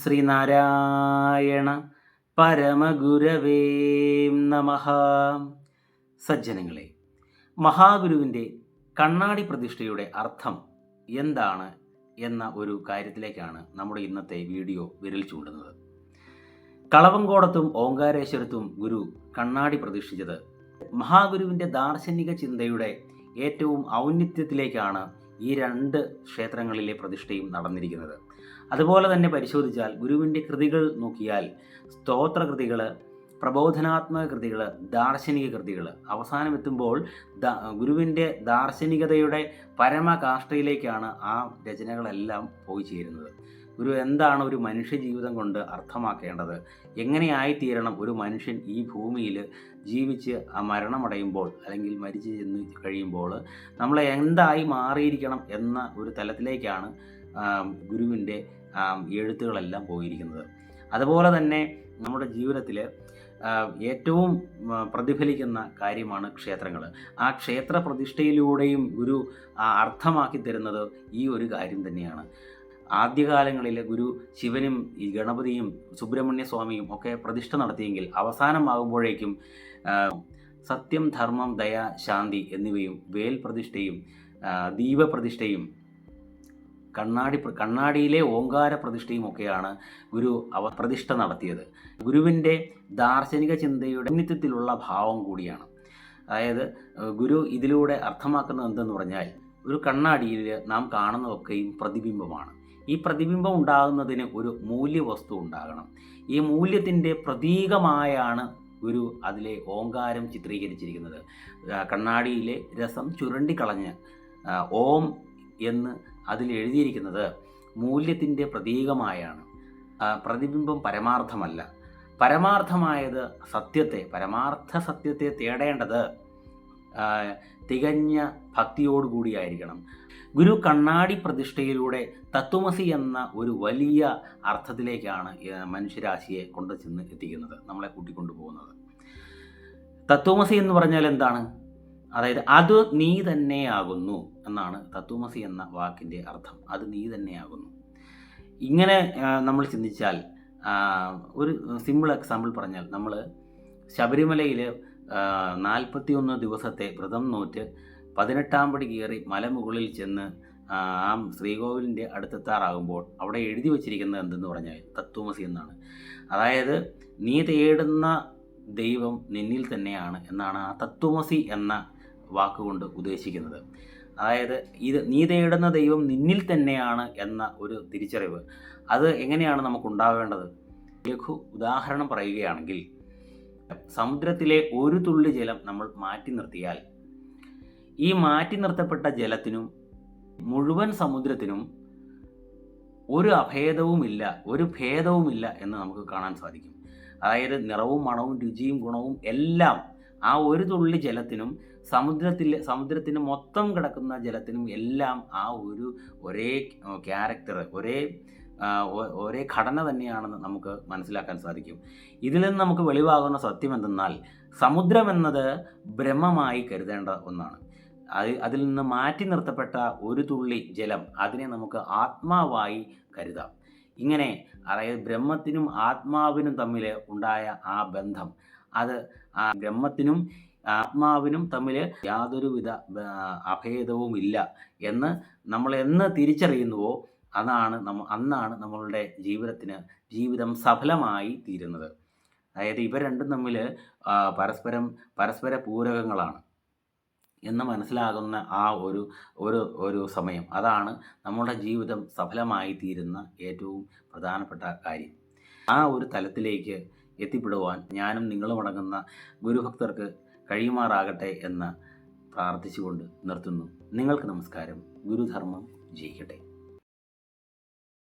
ശ്രീനാരായണ പരമഗുരവേ നമഃ. സജ്ജനങ്ങളെ, മഹാഗുരുവിൻ്റെ കണ്ണാടി പ്രതിഷ്ഠയുടെ അർത്ഥം എന്താണ് എന്ന ഒരു കാര്യത്തിലേക്കാണ് നമ്മുടെ ഇന്നത്തെ വീഡിയോ വിരൽ ചൂണ്ടുന്നത്. കളവങ്കോടത്തും ഓങ്കാരേശ്വരത്തും ഗുരു കണ്ണാടി പ്രതിഷ്ഠിച്ചത് മഹാഗുരുവിൻ്റെ ദാർശനിക ചിന്തയുടെ ഏറ്റവും ഔന്നത്യത്തിലേക്കാണ് ഈ രണ്ട് ക്ഷേത്രങ്ങളിലെ പ്രതിഷ്ഠയും നടന്നിരിക്കുന്നത്. അതുപോലെ തന്നെ പരിശോധിച്ചാൽ ഗുരുവിൻ്റെ കൃതികൾ നോക്കിയാൽ സ്തോത്രകൃതികൾ, പ്രബോധനാത്മക കൃതികൾ, ദാർശനിക കൃതികൾ, അവസാനം എത്തുമ്പോൾ ഗുരുവിൻ്റെ ദാർശനികതയുടെ പരമകാഷ്ഠയിലേക്കാണ് ആ രചനകളെല്ലാം പോയി ചേരുന്നത്. ഗുരു എന്താണ് ഒരു മനുഷ്യ ജീവിതം കൊണ്ട് അർത്ഥമാക്കേണ്ടത്, എങ്ങനെയായിത്തീരണം ഒരു മനുഷ്യൻ ഈ ഭൂമിയിൽ ജീവിച്ച് മരണമടയുമ്പോൾ അല്ലെങ്കിൽ മരിച്ചു ചെന്ന് കഴിയുമ്പോൾ നമ്മൾ എന്തായി മാറിയിരിക്കണം എന്ന ഒരു തലത്തിലേക്കാണ് ഗുരുവിൻ്റെ എഴുത്തുകളെല്ലാം പോയിരിക്കുന്നത്. അതുപോലെ തന്നെ നമ്മുടെ ജീവിതത്തിൽ ഏറ്റവും പ്രതിഫലിക്കുന്ന കാര്യമാണ് ക്ഷേത്രങ്ങൾ. ആ ക്ഷേത്ര പ്രതിഷ്ഠയിലൂടെയും ഗുരു അർത്ഥമാക്കി തരുന്നത് ഈ ഒരു കാര്യം തന്നെയാണ്. ആദ്യകാലങ്ങളിൽ ഗുരു ശിവനും ഈ ഗണപതിയും സുബ്രഹ്മണ്യ സ്വാമിയും ഒക്കെ പ്രതിഷ്ഠ നടത്തിയെങ്കിൽ അവസാനമാകുമ്പോഴേക്കും സത്യം, ധർമ്മം, ദയ, ശാന്തി എന്നിവയും വേൽ പ്രതിഷ്ഠയും ദീപപ്രതിഷ്ഠയും കണ്ണാടിയിലെ ഓങ്കാര പ്രതിഷ്ഠയും ഒക്കെയാണ് ഗുരു പ്രതിഷ്ഠ നടത്തിയത്. ഗുരുവിൻ്റെ ദാർശനിക ചിന്തയുടെ ഔന്നത്യത്തിലുള്ള ഭാവം കൂടിയാണ്. അതായത് ഗുരു ഇതിലൂടെ അർത്ഥമാക്കുന്നത് എന്തെന്ന് പറഞ്ഞാൽ, ഒരു കണ്ണാടിയിൽ നാം കാണുന്നതൊക്കെയും പ്രതിബിംബമാണ്. ഈ പ്രതിബിംബം ഉണ്ടാകുന്നതിന് ഒരു മൂല്യവസ്തു ഉണ്ടാകണം. ഈ മൂല്യത്തിൻ്റെ പ്രതീകമായാണ് ഗുരു അതിലെ ഓങ്കാരം ചിത്രീകരിച്ചിരിക്കുന്നത്. കണ്ണാടിയിലെ രസം ചുരണ്ടിക്കളഞ്ഞ് ഓം എന്ന് അതിൽ എഴുതിയിരിക്കുന്നത് മൂല്യത്തിൻ്റെ പ്രതീകമായാണ്. പ്രതിബിംബം പരമാർത്ഥമല്ല. പരമാർത്ഥമായത് സത്യത്തെ, പരമാർത്ഥ സത്യത്തെ തേടേണ്ടത് തികഞ്ഞ ഭക്തിയോടുകൂടിയായിരിക്കണം. ഗുരു കണ്ണാടി പ്രതിഷ്ഠയിലൂടെ തത്വമസി എന്ന ഒരു വലിയ അർത്ഥത്തിലേക്കാണ് മനുഷ്യരാശിയെ കൊണ്ടു ചെന്ന് എത്തിക്കുന്നത്, നമ്മളെ കൂട്ടിക്കൊണ്ടു പോകുന്നത്. തത്വമസി എന്ന് പറഞ്ഞാൽ എന്താണ്? അതായത് അത് നീ തന്നെയാകുന്നു എന്നാണ് തത്വമസി എന്ന വാക്കിൻ്റെ അർത്ഥം. അത് നീ തന്നെയാകുന്നു. ഇങ്ങനെ നമ്മൾ ചിന്തിച്ചാൽ, ഒരു സിമ്പിൾ എക്സാമ്പിൾ പറഞ്ഞാൽ, നമ്മൾ ശബരിമലയിൽ 41 ദിവസത്തെ വ്രതം നോറ്റ് 18-ാം പടി കയറി മലമുകളിൽ ചെന്ന് ആ ശ്രീകോവിലിൻ്റെ അടുത്തെത്താറാകുമ്പോൾ അവിടെ എഴുതി വച്ചിരിക്കുന്നത് എന്തെന്ന് പറഞ്ഞാൽ തത്വമസി എന്നാണ്. അതായത് നീ തേടുന്ന ദൈവം നിന്നിൽ തന്നെയാണ് എന്നാണ് ആ തത്വമസി എന്ന വാക്കുകൊണ്ട് ഉദ്ദേശിക്കുന്നത്. അതായത് നീ തേടുന്ന ദൈവം നിന്നിൽ തന്നെയാണ് എന്ന ഒരു തിരിച്ചറിവ്, അത് എങ്ങനെയാണ് നമുക്കുണ്ടാവേണ്ടത്? ലഘു ഉദാഹരണം പറയുകയാണെങ്കിൽ, സമുദ്രത്തിലെ ഒരു തുള്ളി ജലം നമ്മൾ മാറ്റി നിർത്തിയാൽ ഈ മാറ്റി നിർത്തപ്പെട്ട ജലത്തിനും മുഴുവൻ സമുദ്രത്തിനും ഒരു അഭേദവുമില്ല, ഒരു ഭേദവുമില്ല എന്ന് നമുക്ക് കാണാൻ സാധിക്കും. അതായത് നിറവും മണവും രുചിയും ഗുണവും എല്ലാം ആ ഒരു തുള്ളി ജലത്തിനും സമുദ്രത്തിന് മൊത്തം കിടക്കുന്ന ജലത്തിനും എല്ലാം ആ ഒരേ ക്യാരക്ടർ, ഒരേ ഘടന തന്നെയാണെന്ന് നമുക്ക് മനസ്സിലാക്കാൻ സാധിക്കും. ഇതിൽ നിന്ന് നമുക്ക് വെളിവാകുന്ന സത്യം എന്തെന്നാൽ, സമുദ്രം എന്നത് ബ്രഹ്മമായി കരുതേണ്ട ഒന്നാണ്. അതിൽ നിന്ന് മാറ്റി നിർത്തപ്പെട്ട ഒരു തുള്ളി ജലം, അതിനെ നമുക്ക് ആത്മാവായി കരുതാം. ഇങ്ങനെ അതായത് ബ്രഹ്മത്തിനും ആത്മാവിനും തമ്മിൽ ഉണ്ടായ ആ ബന്ധം, അത് ആ ബ്രഹ്മത്തിനും ആത്മാവിനും തമ്മിൽ യാതൊരുവിധ അഭേദവുമില്ല എന്ന് നമ്മൾ എന്ന് തിരിച്ചറിയുന്നുവോ അന്നാണ് നമ്മളുടെ ജീവിതം സഫലമായി തീരുന്നത്. അതായത് ഇവ രണ്ടും തമ്മിൽ പരസ്പര പൂരകങ്ങളാണ് എന്ന് മനസ്സിലാകുന്ന ആ ഒരു സമയം, അതാണ് നമ്മുടെ ജീവിതം സഫലമായി തീരുന്ന ഏറ്റവും പ്രധാനപ്പെട്ട കാര്യം. ആ ഒരു തലത്തിലേക്ക് എത്തിപ്പെടുവാൻ ഞാനും നിങ്ങളും അടങ്ങുന്ന ഗുരുഭക്തർക്ക് കഴിയുമാറാകട്ടെ എന്ന് പ്രാർത്ഥിച്ചുകൊണ്ട് നിർത്തുന്നു. നിങ്ങൾക്ക് നമസ്കാരം. ഗുരുധർമ്മം ജയിക്കട്ടെ.